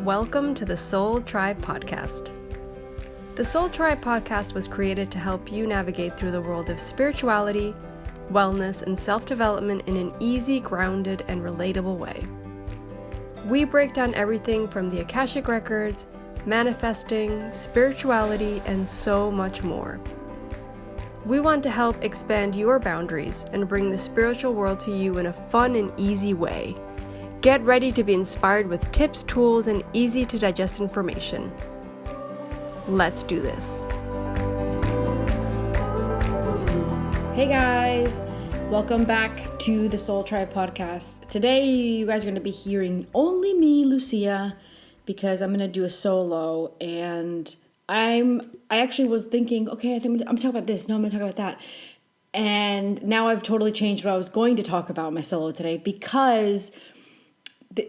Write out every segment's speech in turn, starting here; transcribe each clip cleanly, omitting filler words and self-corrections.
Welcome to the Soul Tribe Podcast. The Soul Tribe Podcast was created to help you navigate through the world of spirituality, wellness, and self-development in an easy, grounded, and relatable way. We break down everything from the Akashic Records, manifesting, spirituality, and so much more. We want to help expand your boundaries and bring the spiritual world to you in a fun and easy way. Get ready to be inspired with tips, tools, and easy to digest information. Let's do this. Hey guys, welcome back to the Soul Tribe Podcast. Today you guys are going to be hearing only me, Lucia, because I'm going to do a solo, and I actually was thinking, okay, I think I'm going to talk about this. No, I'm going to talk about that. And now I've totally changed what I was going to talk about my solo today, because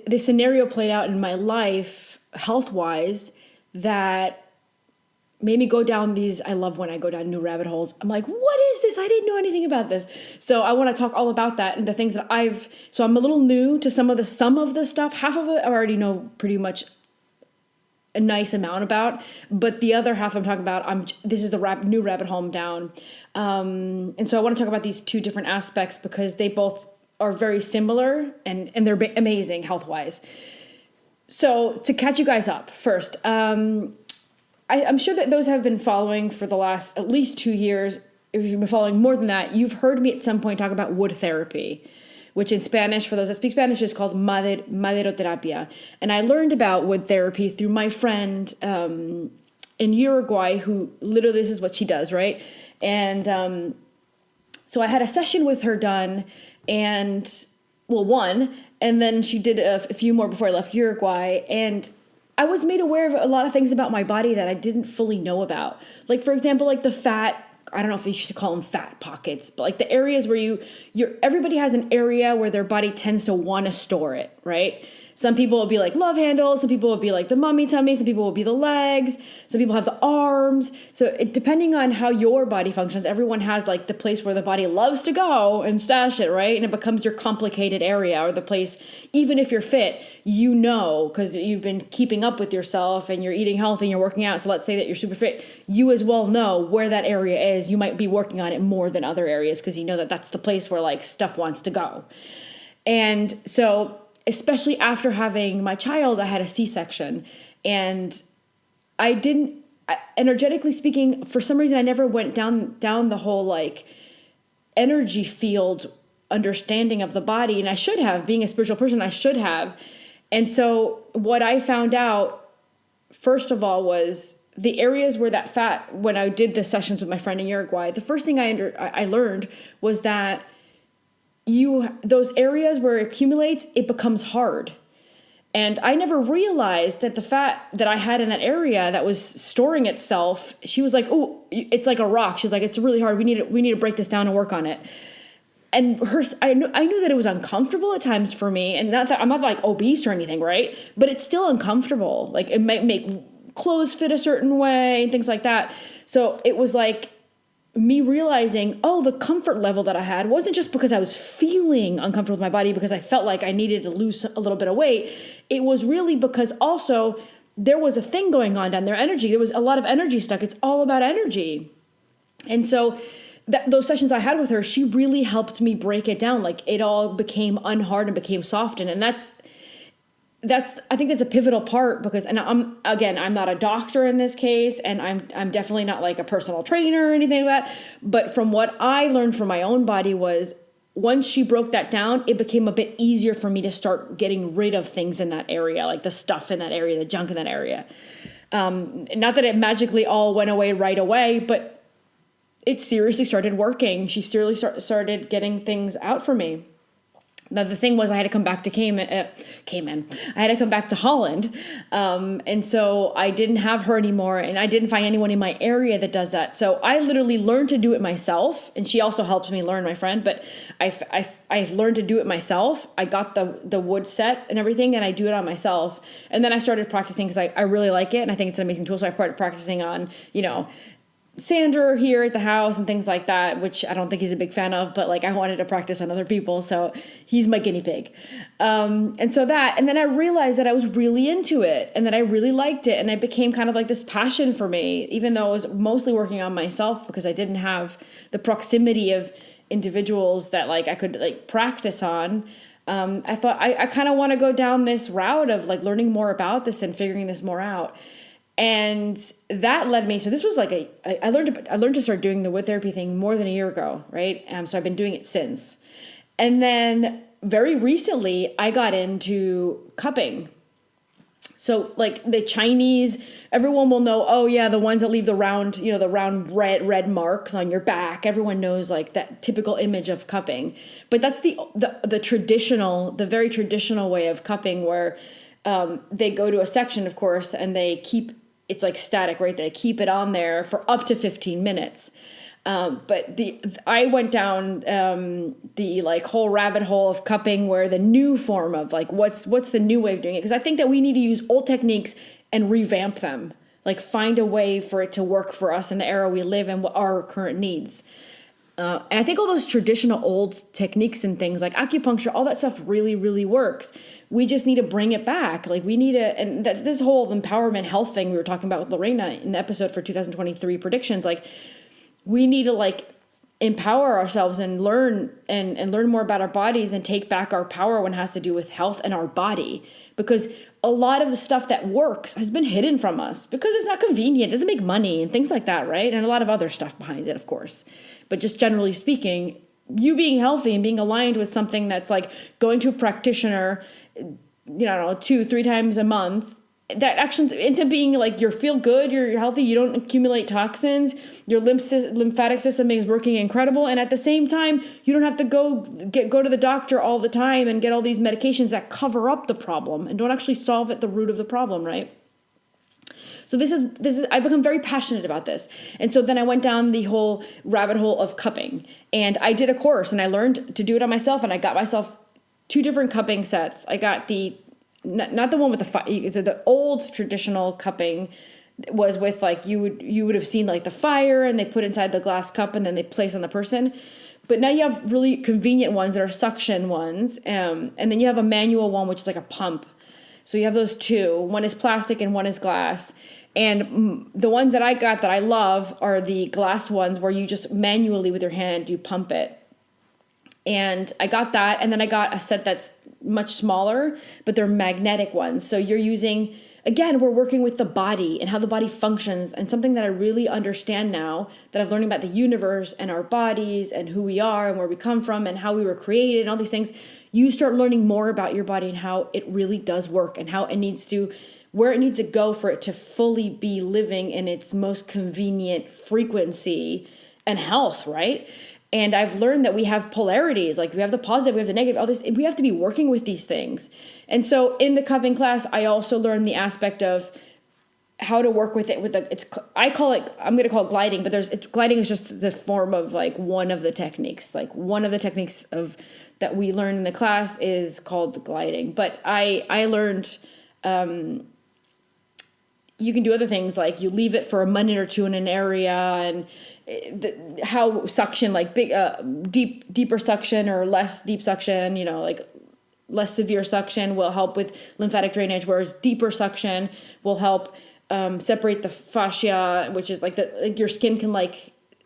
the scenario played out in my life, health-wise, that made me go down these, I love when I go down new rabbit holes. I'm like, what is this? I didn't know anything about this. So I want to talk all about that and the things that so I'm a little new to some of the stuff. Half of it I already know pretty much a nice amount about, but the other half I'm talking about, this is the new rabbit hole I'm down. And so I want to talk about these two different aspects because they both are very similar and they're amazing health-wise. So to catch you guys up first, I'm sure that those have been following for the last at least 2 years. If you've been following more than that, you've heard me at some point talk about wood therapy, which in Spanish, for those that speak Spanish, is called maderoterapia. And I learned about wood therapy through my friend in Uruguay, who literally this is what she does, right? And so I had a session with her done, and one, and then she did a few more before I left Uruguay, and I was made aware of a lot of things about my body that I didn't fully know about. Like, for example, like the fat, I don't know if you should call them fat pockets, but like the areas where everybody has an area where their body tends to want to store it, right? Some people will be like love handles, some people will be like the mummy tummy, some people will be the legs, some people have the arms. So depending on how your body functions, everyone has like the place where the body loves to go and stash it, right? And it becomes your complicated area, or the place, even if you're fit, because you've been keeping up with yourself and you're eating healthy and you're working out. So let's say that you're super fit, you as well know where that area is. You might be working on it more than other areas because you know that that's the place where like stuff wants to go. And so especially after having my child, I had a C-section, and energetically speaking, for some reason, I never went down the whole like energy field understanding of the body. And I should have, being a spiritual person, I should have. And so what I found out, first of all, was the areas where that fat, when I did the sessions with my friend in Uruguay, the first thing I learned was that those areas where it accumulates, it becomes hard. And I never realized that the fat that I had in that area that was storing itself, she was like, oh, it's like a rock. She's like, it's really hard. We need to break this down and work on it. And I knew that it was uncomfortable at times for me. And not that I'm not like obese or anything, right? But it's still uncomfortable. Like it might make clothes fit a certain way and things like that. So it was like me realizing, the comfort level that I had wasn't just because I was feeling uncomfortable with my body because I felt like I needed to lose a little bit of weight. It was really because also there was a thing going on down there, energy. There was a lot of energy stuck. It's all about energy. And so those sessions I had with her, she really helped me break it down. Like it all became unhard and became softened. And I think that's a pivotal part because, and I'm not a doctor in this case, and I'm definitely not like a personal trainer or anything like that. But from what I learned from my own body was once she broke that down, it became a bit easier for me to start getting rid of things in that area, like the stuff in that area, the junk in that area. Not that it magically all went away right away, but it seriously started working. She seriously started getting things out for me. Now, the thing was I had to come back to Cayman. I had to come back to Holland. And so I didn't have her anymore, and I didn't find anyone in my area that does that. So I literally learned to do it myself. And she also helps me learn, my friend, but I've learned to do it myself. I got the wood set and everything, and I do it on myself. And then I started practicing because I really like it. And I think it's an amazing tool. So I started practicing on, sander here at the house and things like that, which I don't think he's a big fan of, but like I wanted to practice on other people, so he's my guinea pig. And then I realized that I was really into it and that I really liked it, and it became kind of like this passion for me, even though I was mostly working on myself because I didn't have the proximity of individuals that like I could like practice on. I thought I kind of want to go down this route of like learning more about this and figuring this more out. And that led me, so this was like I learned to start doing the wood therapy thing more than a year ago, right? So I've been doing it since. And then very recently I got into cupping. So like the Chinese, everyone will know, oh yeah, the ones that leave the round, the round red marks on your back. Everyone knows like that typical image of cupping. But that's the traditional, the very traditional way of cupping where they go to a section, of course, and they keep, it's like static, right? They keep it on there for up to 15 minutes. But I went down the like whole rabbit hole of cupping where the new form of like what's the new way of doing it, because I think that we need to use old techniques and revamp them, like find a way for it to work for us in the era we live and what our current needs. And I think all those traditional old techniques and things like acupuncture, all that stuff really, really works. We just need to bring it back. Like we need to, and that's this whole empowerment health thing we were talking about with Lorena in the episode for 2023 predictions. Like we need to like empower ourselves and learn and learn more about our bodies and take back our power when it has to do with health and our body. Because a lot of the stuff that works has been hidden from us because it's not convenient, it doesn't make money and things like that, right? And a lot of other stuff behind it, of course. But just generally speaking, you being healthy and being aligned with something that's like going to a practitioner, 2-3 times a month, that actually ends up being like you feel good, you're healthy, you don't accumulate toxins, your lymphatic system is working incredible, and at the same time, you don't have to go to the doctor all the time and get all these medications that cover up the problem and don't actually solve at the root of the problem, right? So this is I've become very passionate about this. And so then I went down the whole rabbit hole of cupping, and I did a course and I learned to do it on myself, and I got myself 2 different cupping sets. I got not the one with the old traditional cupping was with like you would have seen like the fire and they put inside the glass cup and then they place on the person. But now you have really convenient ones that are suction ones, and then you have a manual one which is like a pump. So you have those 2. One is plastic and one is glass. And the ones that I got that I love are the glass ones where you just manually with your hand, you pump it. And I got that. And then I got a set that's much smaller, but they're magnetic ones. So you're using, again, we're working with the body and how the body functions, and something that I really understand now that I've learned about the universe and our bodies and who we are and where we come from and how we were created and all these things. You start learning more about your body and how it really does work and how it needs to, where it needs to go for it to fully be living in its most convenient frequency and health, right? And I've learned that we have polarities, like we have the positive, we have the negative, all this, we have to be working with these things. And so in the cupping class, I also learned the aspect of how to work with it I'm going to call it gliding, but gliding is just the form of like one of the techniques. Like one of the techniques that we learn in the class is called the gliding. But I learned, you can do other things like you leave it for a minute or 2 in an area, and how suction, like big, deeper suction or less deep suction, like less severe suction will help with lymphatic drainage, whereas deeper suction will help separate the fascia, which is like your skin can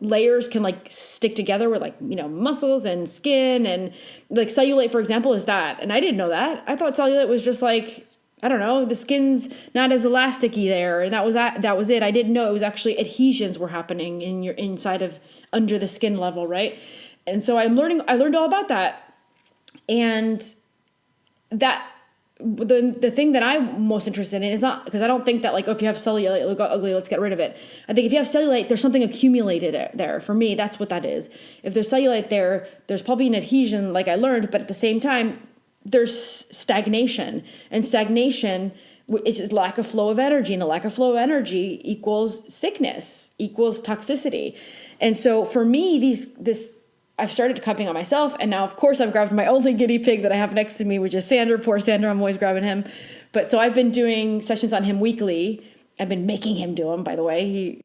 layers can stick together with muscles and skin, and like cellulite, for example, is that. And I didn't know that. I thought cellulite was just like, I don't know, the skin's not as elasticy there, and that was it. I didn't know it was actually adhesions were happening in your inside of under the skin level, right? And so I learned all about that. And that the thing that I'm most interested in is not, because I don't think that if you have cellulite, look ugly, let's get rid of it. I think if you have cellulite, there's something accumulated there. For me, that's what that is. If there's cellulite there, there's probably an adhesion, like I learned, but at the same time, there's stagnation, and stagnation is lack of flow of energy, and the lack of flow of energy equals sickness, equals toxicity. And so for me, I've started cupping on myself, and now of course I've grabbed my only guinea pig that I have next to me, which is Sander. Poor Sander, I'm always grabbing him. But so I've been doing sessions on him weekly. I've been making him do them, by the way.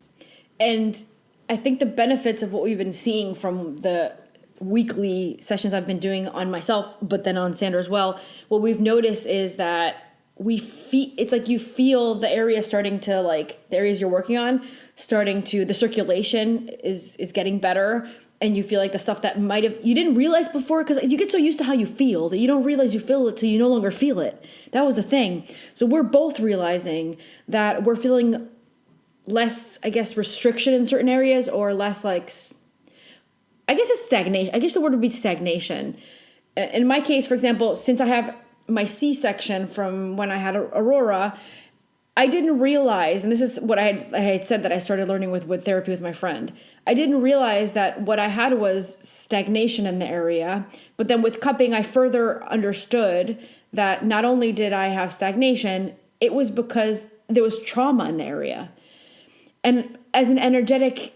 And I think the benefits of what we've been seeing from the weekly sessions I've been doing on myself, but then on Sandra as well, what we've noticed is that it's like you feel the area starting to, like, the areas you're working on starting to, the circulation is getting better, and you feel like the stuff that you didn't realize before, because you get so used to how you feel that you don't realize you feel it till you no longer feel it. That was the thing. So we're both realizing that we're feeling less, I guess, restriction in certain areas, or less, like, I guess it's stagnation. I guess the word would be stagnation. In my case, for example, since I have my C-section from when I had Aurora, I didn't realize, and this is what I had said that I started learning with therapy with my friend. I didn't realize that what I had was stagnation in the area. But then with cupping, I further understood that not only did I have stagnation, it was because there was trauma in the area. And as an energetic,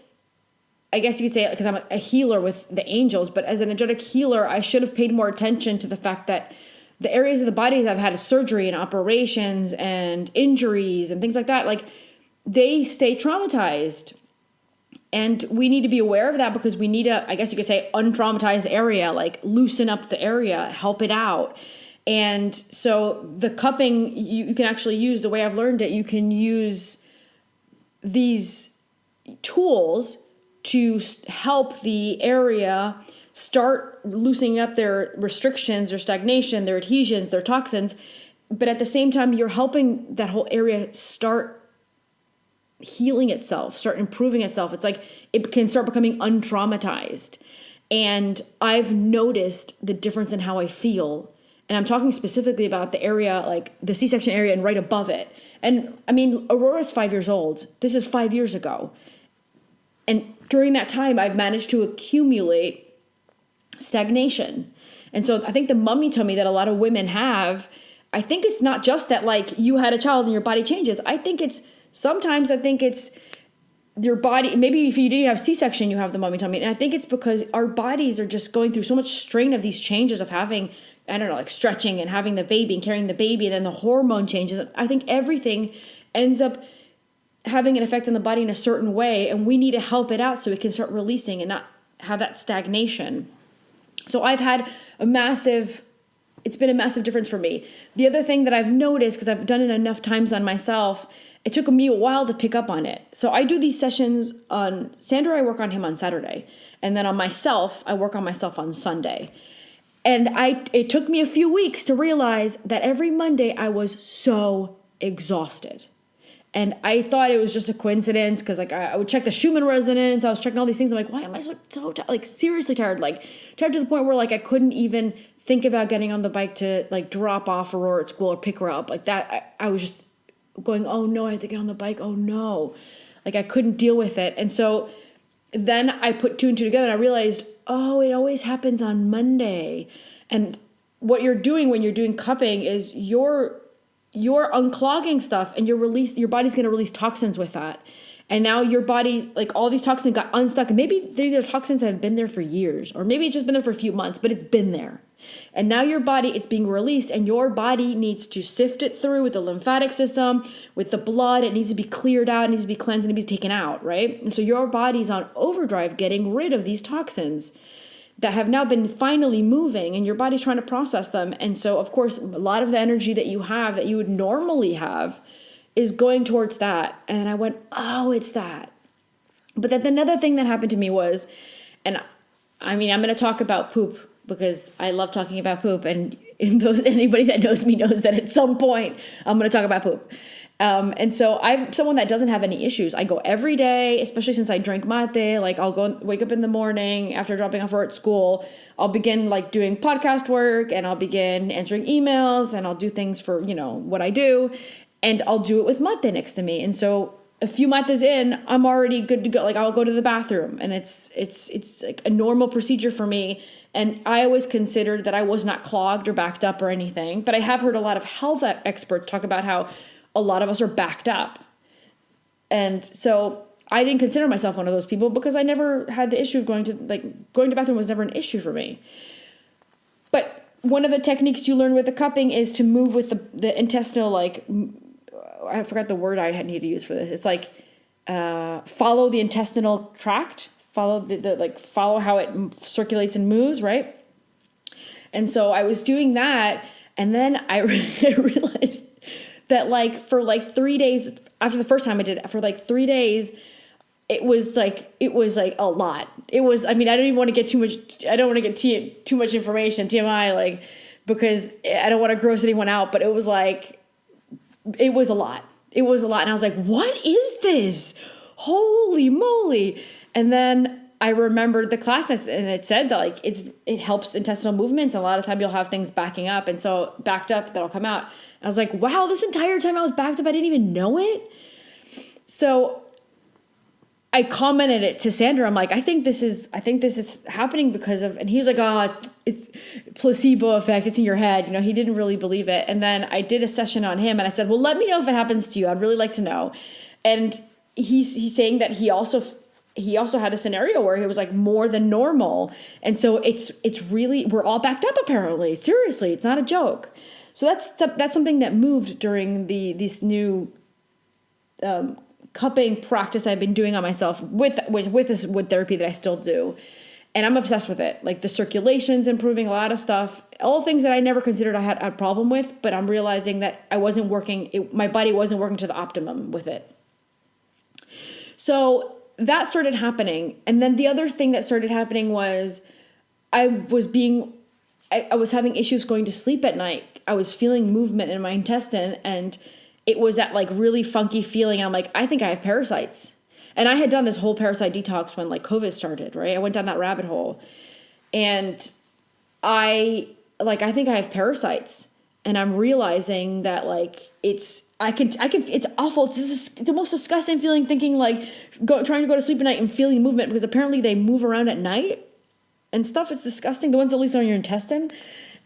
I guess you could say, because I'm a healer with the angels, but as an energetic healer, I should have paid more attention to the fact that the areas of the body that have had surgery and operations and injuries and things like that, like, they stay traumatized. And we need to be aware of that, because we need to, I guess you could say, untraumatize the area, like loosen up the area, help it out. And so the cupping, you can actually use, the way I've learned it, you can use these tools to help the area start loosening up their restrictions, their stagnation, their adhesions, their toxins. But at the same time, you're helping that whole area start healing itself, start improving itself. It's like it can start becoming untraumatized. And I've noticed the difference in how I feel. And I'm talking specifically about the area, like the C-section area and right above it. And I mean, Aurora's 5 years old. This is 5 years ago. And during that time, I've managed to accumulate stagnation. And so I think the mummy tummy that a lot of women have, I think it's not just that, like, you had a child and your body changes. I think it's your body, maybe if you didn't have C-section, you have the mummy tummy. And I think it's because our bodies are just going through so much strain of these changes of having, I don't know, like stretching and having the baby and carrying the baby, and then the hormone changes. I think everything ends up having an effect on the body in a certain way, and we need to help it out so it can start releasing and not have that stagnation. So I've had it's been a massive difference for me. The other thing that I've noticed, because I've done it enough times on myself, it took me a while to pick up on it. So I do these sessions on Sandra, I work on him on Saturday. And then on myself, I work on myself on Sunday. And it took me a few weeks to realize that every Monday I was so exhausted. And I thought it was just a coincidence, because, like, I would check the Schumann resonance. I was checking all these things. I'm like, why am I so tired? Like, seriously tired. Like, tired to the point where, like, I couldn't even think about getting on the bike to, like, drop off Aurora at school or pick her up. Like that, I was just going, oh no, I have to get on the bike. Oh no. Like, I couldn't deal with it. And so then I put two and two together, and I realized, oh, it always happens on Monday. And what you're doing when you're doing cupping is you're unclogging stuff, and your body's going to release toxins with that. And now your body, like, all these toxins got unstuck. And maybe these are toxins that have been there for years, or maybe it's just been there for a few months, but it's been there. And now your body, it's being released, and your body needs to sift it through with the lymphatic system, with the blood. It needs to be cleared out, it needs to be cleansed, and it needs to be taken out, right? And so your body's on overdrive getting rid of these toxins that have now been finally moving, and your body's trying to process them. And so, of course, a lot of the energy that you have, that you would normally have, is going towards that. And I went, oh, it's that. But then another thing that happened to me was, and I mean, I'm going to talk about poop, because I love talking about poop. And anybody that knows me knows that at some point I'm going to talk about poop. And so I'm someone that doesn't have any issues. I go every day, especially since I drink mate. Like, I'll go wake up in the morning after dropping off her at school. I'll begin, like, doing podcast work, and I'll begin answering emails, and I'll do things for, what I do. And I'll do it with mate next to me. And so a few mates in, I'm already good to go. Like, I'll go to the bathroom, and it's like a normal procedure for me. And I always considered that I was not clogged or backed up or anything. But I have heard a lot of health experts talk about how a lot of us are backed up. And so I didn't consider myself one of those people, because I never had the issue of going to the bathroom was never an issue for me. But one of the techniques you learn with the cupping is to move with the intestinal, like, I forgot the word I need to use for this. It's like follow the intestinal tract, follow how it circulates and moves, right? And so I was doing that, and then I realized that like for like 3 days after the first time I did it, for like 3 days, it was like a lot. It was, I mean, I don't even want to get too much. I don't want to get too much information, TMI, like, because I don't want to gross anyone out. But it was like, it was a lot. It was a lot, and I was like, "What is this? Holy moly!" And then I remembered the class, and it said that like it helps intestinal movements. A lot of time you'll have things backing up, and so backed up that'll come out. I was like, "Wow, this entire time I was backed up, I didn't even know it." So I commented it to Sandra. I'm like, I think this is happening because of, and he was like, "Oh, it's placebo effect. It's in your head." You know, he didn't really believe it. And then I did a session on him, and I said, "Well, let me know if it happens to you. I'd really like to know." And he's saying that he also had a scenario where it was like more than normal, and so it's really, we're all backed up apparently. Seriously, it's not a joke. So that's something that moved during this new cupping practice I've been doing on myself with this wood therapy that I still do. And I'm obsessed with it. Like the circulation's improving, a lot of stuff, all things that I never considered I had a problem with, but I'm realizing that my body wasn't working to the optimum with it. So that started happening. And then the other thing that started happening was I was having issues going to sleep at night. I was feeling movement in my intestine, and it was that like really funky feeling. And I'm like, I think I have parasites. And I had done this whole parasite detox when like COVID started, right? I went down that rabbit hole, and I think I have parasites, and I'm realizing that like it's awful. It's the most disgusting feeling, thinking like trying to go to sleep at night and feeling movement, because apparently they move around at night and stuff. It's disgusting. The ones at least on your intestine.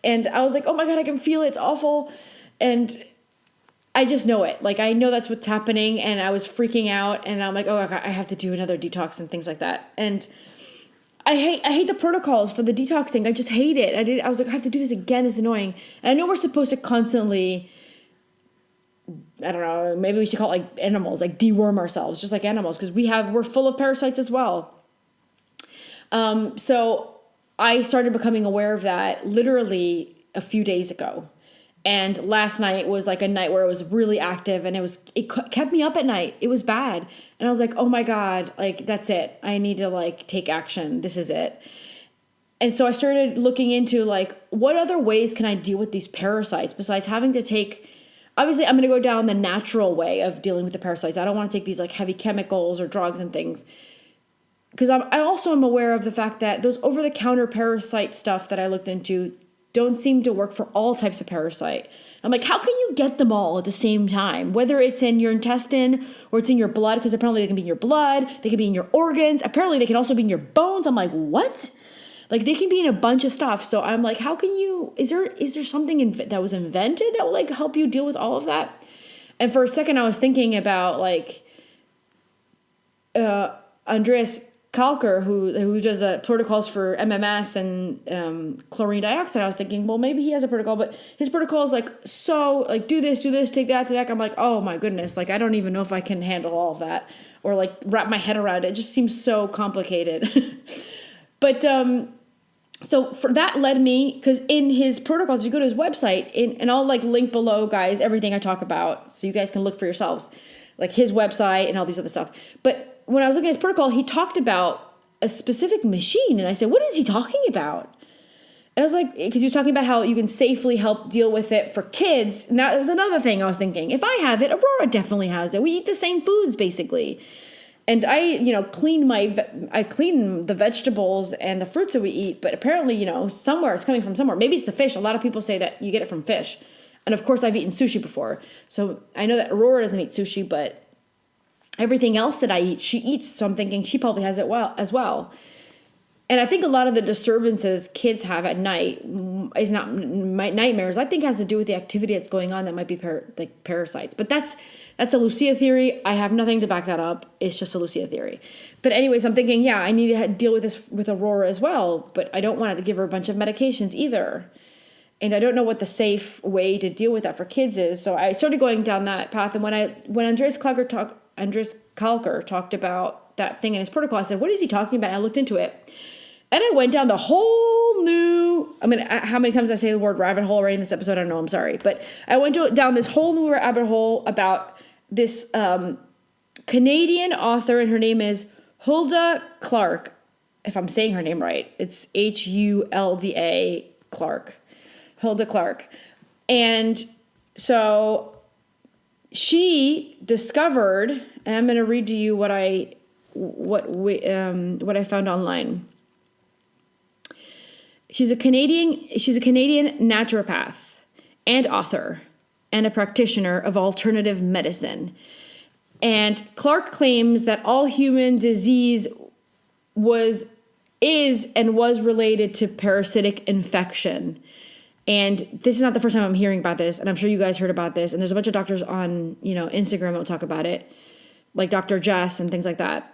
And I was like, oh my God, I can feel it. It's awful. And I just know it. Like, I know that's what's happening, and I was freaking out, and I'm like, oh, I have to do another detox and things like that. And I hate the protocols for the detoxing. I just hate it. I was like, I have to do this again. It's annoying. And I know we're supposed to constantly, I don't know, maybe we should call it like animals, like deworm ourselves, just like animals, because we're full of parasites as well. So I started becoming aware of that literally a few days ago. And last night was like a night where it was really active, and it kept me up at night. It was bad. And I was like, oh my God, like that's it. I need to like take action. This is it. And so I started looking into like, what other ways can I deal with these parasites besides having to take, obviously I'm going to go down the natural way of dealing with the parasites. I don't want to take these like heavy chemicals or drugs and things. Because I also am aware of the fact that those over-the-counter parasite stuff that I looked into don't seem to work for all types of parasite. I'm like, how can you get them all at the same time? Whether it's in your intestine or it's in your blood, because apparently they can be in your blood, they can be in your organs, apparently they can also be in your bones. I'm like, what? Like they can be in a bunch of stuff. So I'm like, how can you, is there something that was invented that will like help you deal with all of that? And for a second I was thinking about like Andreas Kalker, who does protocols for MMS and chlorine dioxide. I was thinking, well, maybe he has a protocol, but his protocol is like, so like do this, take that, take that. I'm like, oh my goodness, like I don't even know if I can handle all of that or like wrap my head around it. It just seems so complicated. But so for that led me, because in his protocols, if you go to his website, and I'll like link below, guys, everything I talk about, so you guys can look for yourselves, like his website and all these other stuff. But when I was looking at his protocol, he talked about a specific machine. And I said, what is he talking about? And I was like, because he was talking about how you can safely help deal with it for kids. And that was another thing I was thinking. If I have it, Aurora definitely has it. We eat the same foods, basically. And I clean the vegetables and the fruits that we eat. But apparently, somewhere it's coming from somewhere. Maybe it's the fish. A lot of people say that you get it from fish. And of course, I've eaten sushi before. So I know that Aurora doesn't eat sushi, but everything else that I eat, she eats. So I'm thinking she probably has it as well. And I think a lot of the disturbances kids have at night is not nightmares. I think has to do with the activity that's going on that might be like parasites. But that's a Lucia theory. I have nothing to back that up. It's just a Lucia theory. But anyways, I'm thinking, yeah, I need to deal with this with Aurora as well. But I don't want to give her a bunch of medications either. And I don't know what the safe way to deal with that for kids is. So I started going down that path. And when Andreas Kalker Andres Kalker talked about that thing in his protocol. I said, what is he talking about? And I looked into it. And I went down the whole new, how many times I say the word rabbit hole already in this episode? I don't know, I'm sorry. But I went down this whole new rabbit hole about this Canadian author, and her name is Hulda Clark. If I'm saying her name right, it's Hulda Clark. Hulda Clark. And so she discovered, and I'm going to read to you what I found online. She's a Canadian naturopath and author and a practitioner of alternative medicine. And Clark claims that all human disease is related to parasitic infection. And this is not the first time I'm hearing about this, and I'm sure you guys heard about this. And there's a bunch of doctors on, Instagram that will talk about it, like Dr. Jess and things like that.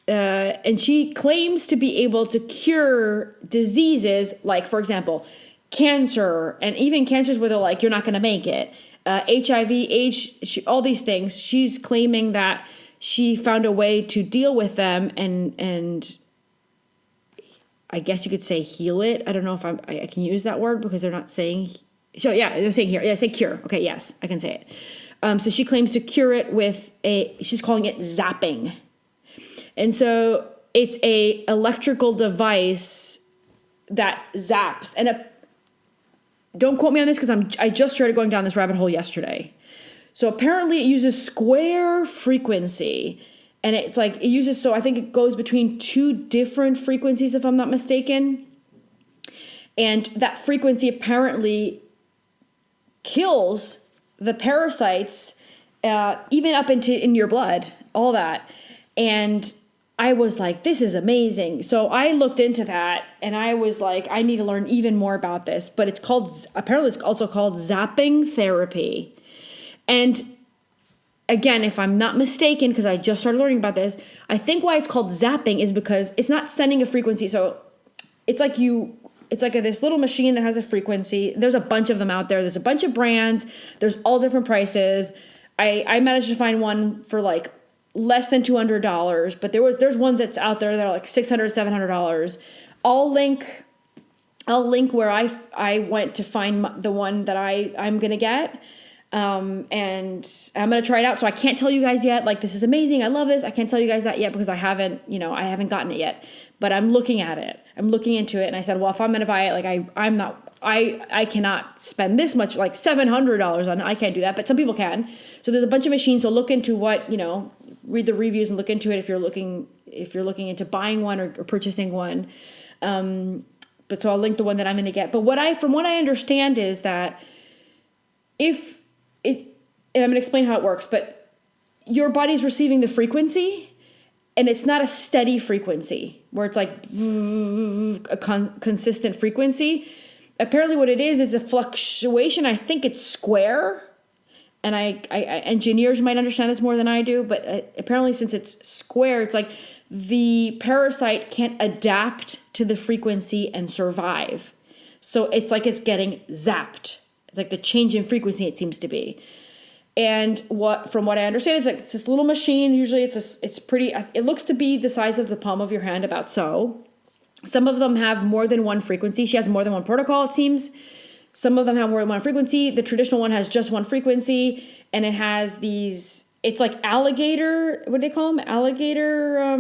And she claims to be able to cure diseases like, for example, cancer, and even cancers where they're like, you're not going to make it. HIV, AIDS, all these things. She's claiming that she found a way to deal with them and I guess you could say heal it. I don't know if I can use that word because they're not saying. So yeah, they're saying here. Yeah, say cure. Okay, yes, I can say it. So she claims to cure it with she's calling it zapping. And so it's a electrical device that zaps. And don't quote me on this because I just started going down this rabbit hole yesterday. So apparently it uses square frequency. And it's like it uses, so I think it goes between two different frequencies, if I'm not mistaken. And that frequency apparently kills the parasites, even up in your blood, all that. And I was like, this is amazing. So I looked into that and I was like, I need to learn even more about this. But apparently it's also called zapping therapy. And again, if I'm not mistaken, because I just started learning about this, I think why it's called zapping is because it's not sending a frequency. So it's like this little machine that has a frequency. There's a bunch of them out there. There's a bunch of brands. There's all different prices. I managed to find one for like less than $200, but there's ones that's out there that are like $600, $700. I'll link where I went to find the one that I'm gonna get. And I'm going to try it out. So I can't tell you guys yet, like, this is amazing. I love this. I can't tell you guys that yet because I haven't gotten it yet, but I'm looking at it. I'm looking into it. And I said, well, if I'm going to buy it, like I cannot spend this much, like $700 on it. I can't do that, but some people can. So there's a bunch of machines. So look into read the reviews and look into it if you're looking into buying one or purchasing one. But so I'll link the one that I'm going to get. But from what I understand is that and I'm going to explain how it works, but your body's receiving the frequency and it's not a steady frequency where it's like a consistent frequency. Apparently what it is a fluctuation. I think it's square. And engineers might understand this more than I do, but apparently since it's square, it's like the parasite can't adapt to the frequency and survive. So it's like it's getting zapped. It's like the change in frequency, it seems to be. And from what I understand, it's like it's this little machine. Usually it's pretty, it looks to be the size of the palm of your hand, about so. Some of them have more than one frequency. She has more than one protocol, it seems. Some of them have more than one frequency. The traditional one has just one frequency, and it has these, it's like alligator, what do they call them? Alligator,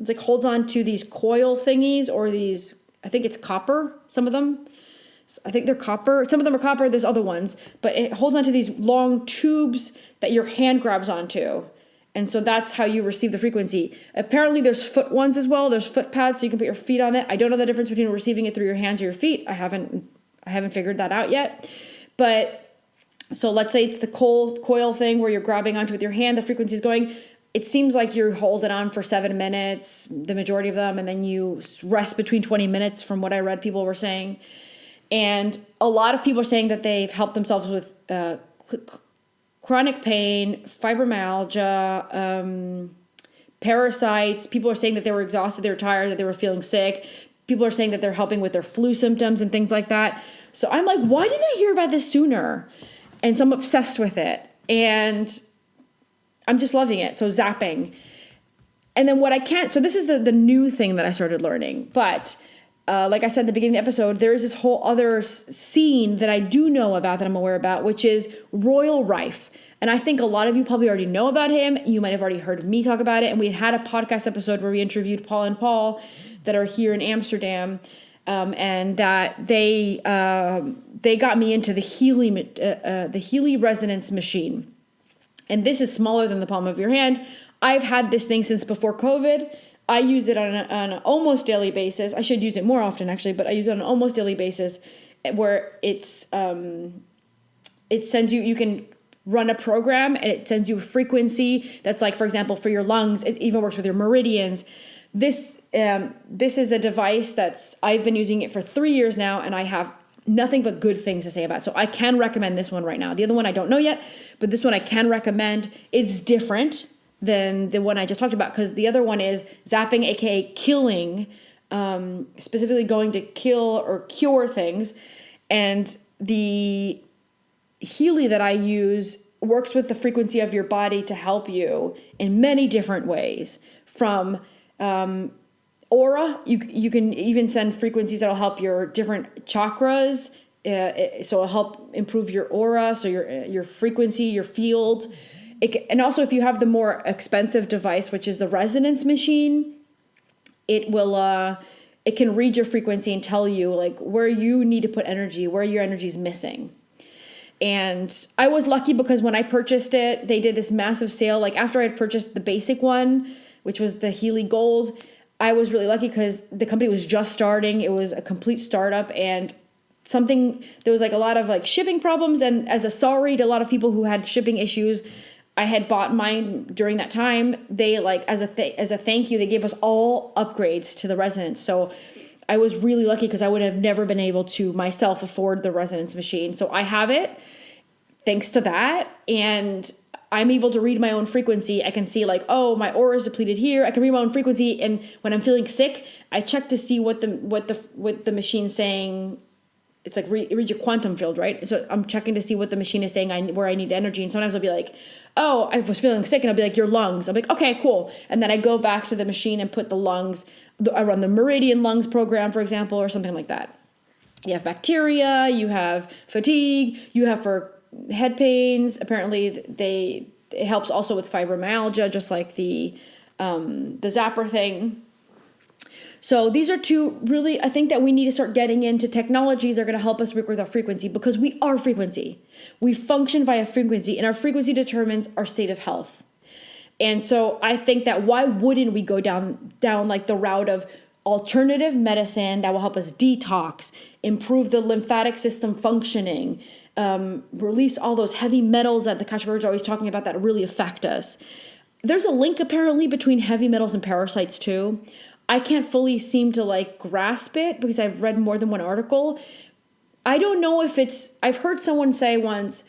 it's like holds on to these coil thingies or these, I think it's copper, some of them. I think they're copper. Some of them are copper. There's other ones. But it holds onto these long tubes that your hand grabs onto. And so that's how you receive the frequency. Apparently there's foot ones as well. There's foot pads so you can put your feet on it. I don't know the difference between receiving it through your hands or your feet. I haven't figured that out yet. But so let's say it's the coil thing where you're grabbing onto it with your hand. The frequency is going. It seems like you're holding on for 7 minutes, the majority of them. And then you rest between 20 minutes from what I read people were saying. And a lot of people are saying that they've helped themselves with chronic pain, fibromyalgia, parasites. People are saying that they were exhausted, they were tired, that they were feeling sick. People are saying that they're helping with their flu symptoms and things like that. So I'm like, why didn't I hear about this sooner? And so I'm obsessed with it. And I'm just loving it. So zapping. And then so this is the new thing that I started learning. But like I said at the beginning of the episode, there is this whole other scene that I do know about, that I'm aware about, which is Royal Rife. And I think a lot of you probably already know about him. You might have already heard me talk about it. And we had a podcast episode where we interviewed Paul and Paul that are here in Amsterdam. And that they got me into the Healy resonance machine. And this is smaller than the palm of your hand. I've had this thing since before COVID. I use it on an almost daily basis. I should use it more often, actually, but I use it on an almost daily basis, where it sends you can run a program, and it sends you a frequency that's like, for example, for your lungs. It even works with your meridians. This is a device I've been using it for 3 years now, and I have nothing but good things to say about it. So I can recommend this one right now. The other one I don't know yet, but this one I can recommend. It's different than the one I just talked about, because the other one is zapping, aka killing, specifically going to kill or cure things. And the Healy that I use works with the frequency of your body to help you in many different ways. From aura, you can even send frequencies that'll help your different chakras. So it'll help improve your aura, so your frequency, your field. And also, if you have the more expensive device, which is the resonance machine, it can read your frequency and tell you like where you need to put energy, where your energy is missing. And I was lucky because when I purchased it, they did this massive sale. Like after I had purchased the basic one, which was the Healy Gold, I was really lucky because the company was just starting. It was a complete startup, and there was like a lot of like shipping problems. And as a sorry to a lot of people who had shipping issues, I had bought mine during that time. They like, as a thank you, they gave us all upgrades to the resonance. So I was really lucky because I would have never been able to myself afford the resonance machine. So I have it thanks to that. And I'm able to read my own frequency. I can see like, oh, my aura is depleted here. I can read my own frequency. And when I'm feeling sick, I check to see what the machine's saying. It's like it reads your quantum field, right? So I'm checking to see what the machine is saying where I need energy. And sometimes I'll be like, oh, I was feeling sick. And I'll be like, your lungs. I'm like, okay, cool. And then I go back to the machine and put the lungs. I run the Meridian Lungs program, for example, or something like that. You have bacteria, you have fatigue, you have for head pains. Apparently it helps also with fibromyalgia, just like the zapper thing. So these are two really, I think that we need to start getting into technologies that are going to help us work with our frequency, because we are frequency. We function via frequency, and our frequency determines our state of health. And so I think that why wouldn't we go down like the route of alternative medicine that will help us detox, improve the lymphatic system functioning, release all those heavy metals that the Kashmiris are always talking about that really affect us. There's a link apparently between heavy metals and parasites too. I can't fully seem to like grasp it because I've read more than one article. I don't know if I've heard someone say once,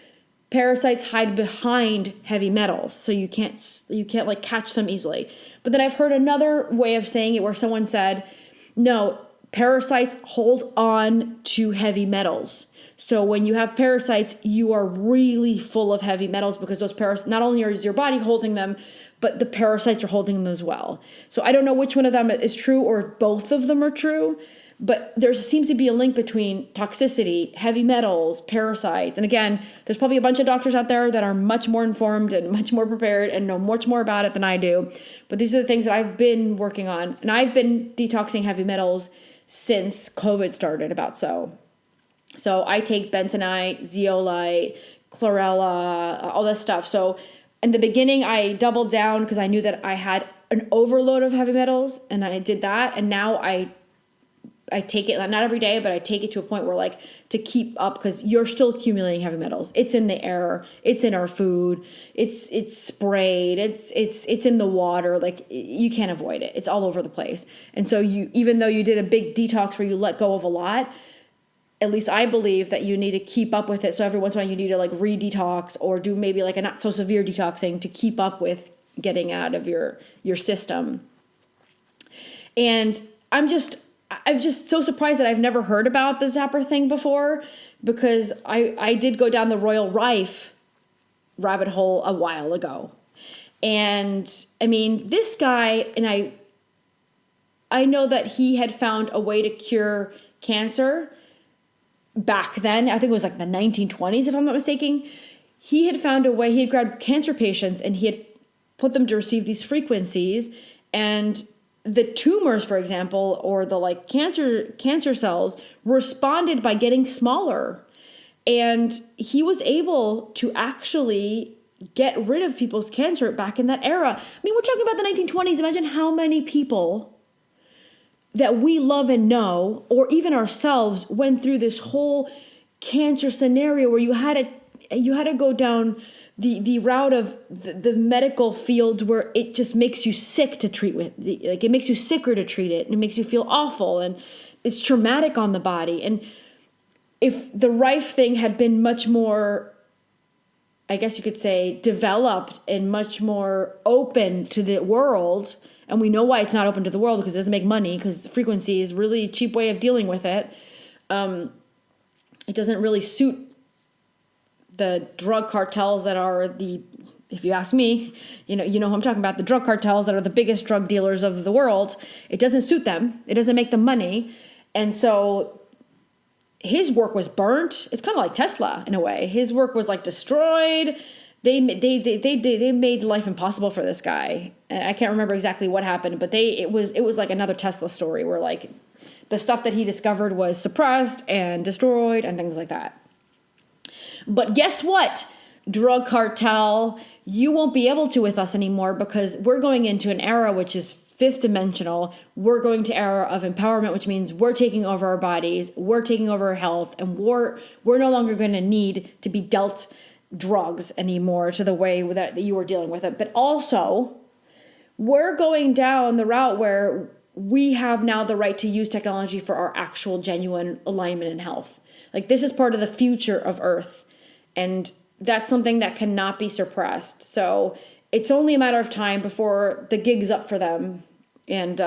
parasites hide behind heavy metals, so you can't like catch them easily. But then I've heard another way of saying it where someone said, no, parasites hold on to heavy metals. So when you have parasites, you are really full of heavy metals because those parasites, not only is your body holding them, but the parasites are holding them as well. So I don't know which one of them is true or if both of them are true, but there seems to be a link between toxicity, heavy metals, parasites. And again, there's probably a bunch of doctors out there that are much more informed and much more prepared and know much more about it than I do. But these are the things that I've been working on. And I've been detoxing heavy metals since COVID started, about so. So I take bentonite, zeolite, chlorella, all this stuff. So in the beginning, I doubled down because I knew that I had an overload of heavy metals, and I did that. And now I take it, not every day, but I take it to a point where like to keep up, because you're still accumulating heavy metals. It's in the air. It's in our food. It's sprayed. It's in the water. Like you can't avoid it. It's all over the place. And so even though you did a big detox where you let go of a lot, at least I believe that you need to keep up with it. So every once in a while you need to like re-detox or do maybe like a not so severe detoxing to keep up with getting out of your system. And I'm just so surprised that I've never heard about the zapper thing before, because I did go down the Royal Rife rabbit hole a while ago. And I mean, this guy, and I know that he had found a way to cure cancer back then. I think it was like the 1920s, if I'm not mistaken. He had found a way, he had grabbed cancer patients and he had put them to receive these frequencies, and the tumors, for example, or the like cancer cells responded by getting smaller. And he was able to actually get rid of people's cancer back in that era. I mean, we're talking about the 1920s. Imagine how many people that we love and know, or even ourselves, went through this whole cancer scenario where you had to go down the route of the medical field where it just makes you sick to treat with. Like, it makes you sicker to treat it, and it makes you feel awful, and it's traumatic on the body. And if the Rife thing had been much more, I guess you could say, developed and much more open to the world, and we know why it's not open to the world, because it doesn't make money, because the frequency is really a cheap way of dealing with it. It doesn't really suit the drug cartels that are if you ask me, you know who I'm talking about, the drug cartels that are the biggest drug dealers of the world. It doesn't suit them. It doesn't make them money. And so his work was burnt. It's kind of like Tesla in a way. His work was like destroyed. They made life impossible for this guy. I can't remember exactly what happened, but it was like another Tesla story where like the stuff that he discovered was suppressed and destroyed and things like that. But guess what, drug cartel, you won't be able to with us anymore, because we're going into an era which is fifth dimensional. We're going to era of empowerment, which means we're taking over our bodies, we're taking over our health, and we're no longer going to need to be dealt drugs anymore to the way that you were dealing with it. But also, we're going down the route where we have now the right to use technology for our actual genuine alignment and health. Like, this is part of the future of Earth. And that's something that cannot be suppressed. So it's only a matter of time before the gig's up for them. And,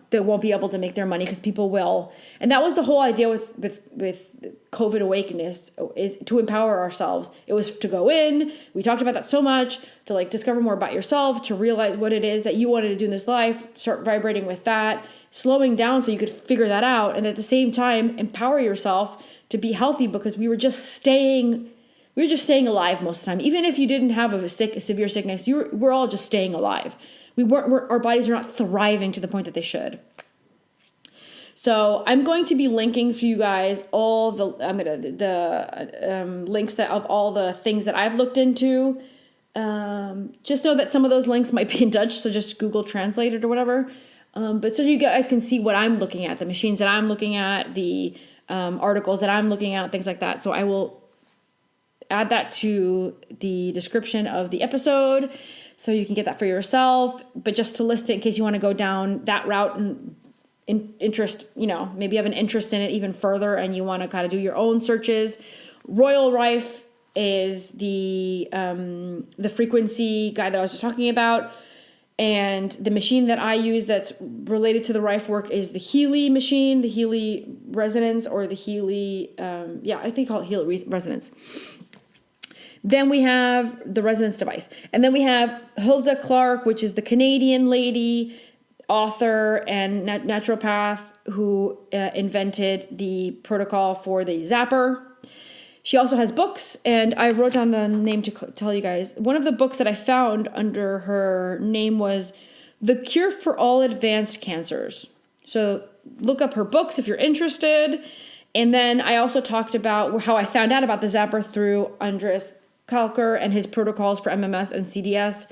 they won't be able to make their money, because people will. And that was the whole idea with COVID Awakeness, is to empower ourselves. It was to go in. We talked about that so much, to like discover more about yourself, to realize what it is that you wanted to do in this life, start vibrating with that, slowing down so you could figure that out. And at the same time, empower yourself to be healthy, because we were just staying alive most of the time. Even if you didn't have a severe sickness, we're all just staying alive. Our bodies are not thriving to the point that they should. So I'm going to be linking for you guys all the links of all the things that I've looked into. Just know that some of those links might be in Dutch, so just Google Translate it or whatever. But so you guys can see what I'm looking at, the machines that I'm looking at, the articles that I'm looking at, things like that. So I will add that to the description of the episode, so you can get that for yourself. But just to list it in case you want to go down that route and interest, maybe you have an interest in it even further and you want to kind of do your own searches. Royal Rife is the frequency guy that I was just talking about. And the machine that I use that's related to the Rife work is the Healy machine, the Healy resonance, or the Healy, I think call it Healy resonance. Then we have the resonance device. And then we have Hulda Clark, which is the Canadian lady, author and naturopath, who invented the protocol for the zapper. She also has books, and I wrote down the name to tell you guys. One of the books that I found under her name was The Cure for All Advanced Cancers. So look up her books if you're interested. And then I also talked about how I found out about the zapper through Andres Kalker and his protocols for MMS and CDS.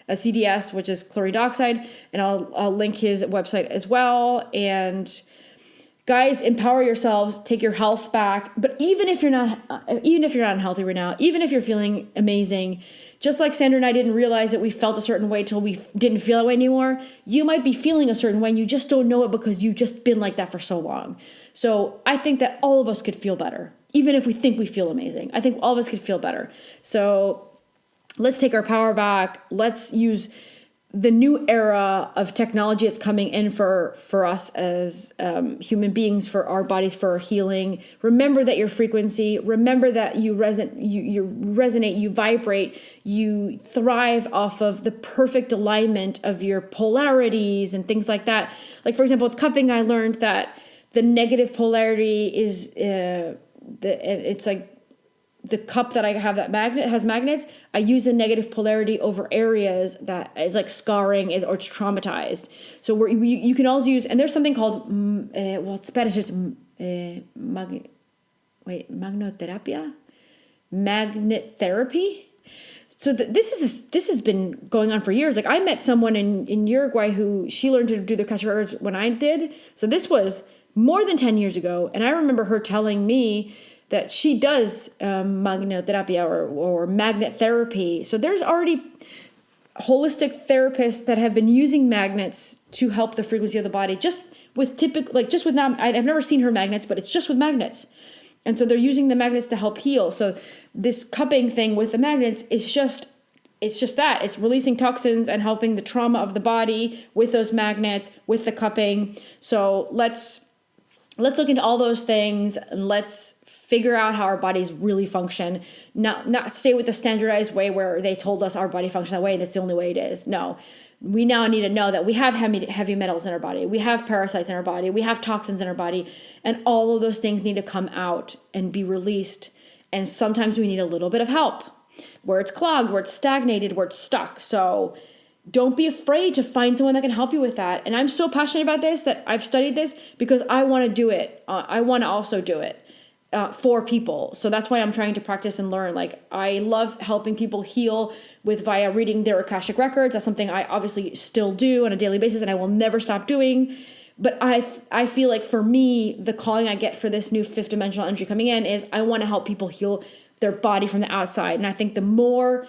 CDS, which is chlorine dioxide, and I'll link his website as well. And guys, empower yourselves, take your health back. But even if you're not unhealthy right now, even if you're feeling amazing, just like Sandra and I didn't realize that we felt a certain way till we didn't feel that way anymore, you might be feeling a certain way and you just don't know it because you've just been like that for so long. So I think that all of us could feel better, even if we think we feel amazing. I think all of us could feel better. So let's take our power back. Let's use the new era of technology that's coming in for us as human beings, for our bodies, for our healing. Remember that your frequency, remember that you resonate, you vibrate, you thrive off of the perfect alignment of your polarities and things like that. Like, for example, with cupping, I learned that the negative polarity is it's like the cup that I have that has magnets. I use the negative polarity over areas that is like scarring or it's traumatized. So you can also use, and there's something called in Spanish it's magnetotherapia, magnet therapy. So this has been going on for years. Like, I met someone in Uruguay who she learned to do the Akashic records when I did. So this was more than 10 years ago, and I remember her telling me that she does magnetotherapia or magnet therapy. So there's already holistic therapists that have been using magnets to help the frequency of the body. I've never seen her magnets, but it's just with magnets. And so they're using the magnets to help heal. So this cupping thing with the magnets is just that. It's releasing toxins and helping the trauma of the body with those magnets, with the cupping. So let's look into all those things, and let's figure out how our bodies really function. Not stay with the standardized way where they told us our body functions that way and it's the only way it is. No, we now need to know that we have heavy metals in our body. We have parasites in our body. We have toxins in our body. And all of those things need to come out and be released. And sometimes we need a little bit of help where it's clogged, where it's stagnated, where it's stuck. So don't be afraid to find someone that can help you with that. And I'm so passionate about this that I've studied this because I want to do it. I want to also do it for people. So that's why I'm trying to practice and learn. Like, I love helping people heal via reading their Akashic records. That's something I obviously still do on a daily basis and I will never stop doing. But I feel like for me, the calling I get for this new fifth dimensional energy coming in is I want to help people heal their body from the outside. And I think the more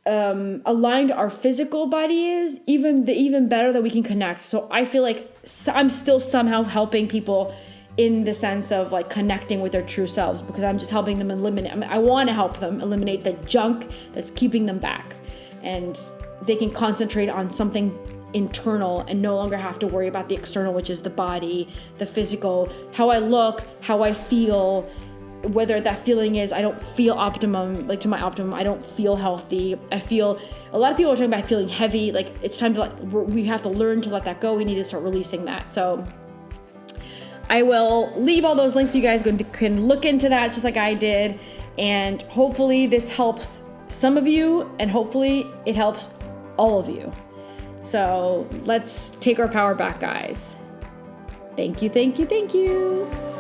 aligned our physical body is, even better that we can connect. So I feel like I'm still somehow helping people in the sense of like connecting with their true selves, because I'm just helping them eliminate. I want to help them eliminate the junk that's keeping them back, and they can concentrate on something internal and no longer have to worry about the external, which is the body, the physical, how I look, how I feel. Whether that feeling is I don't feel optimum, like to my optimum, I don't feel healthy. I feel, a lot of people are talking about feeling heavy. Like, it's time to we have to learn to let that go. We need to start releasing that. So I will leave all those links so you guys can look into that just like I did. And hopefully this helps some of you, and hopefully it helps all of you. So let's take our power back, guys. Thank you, thank you, thank you.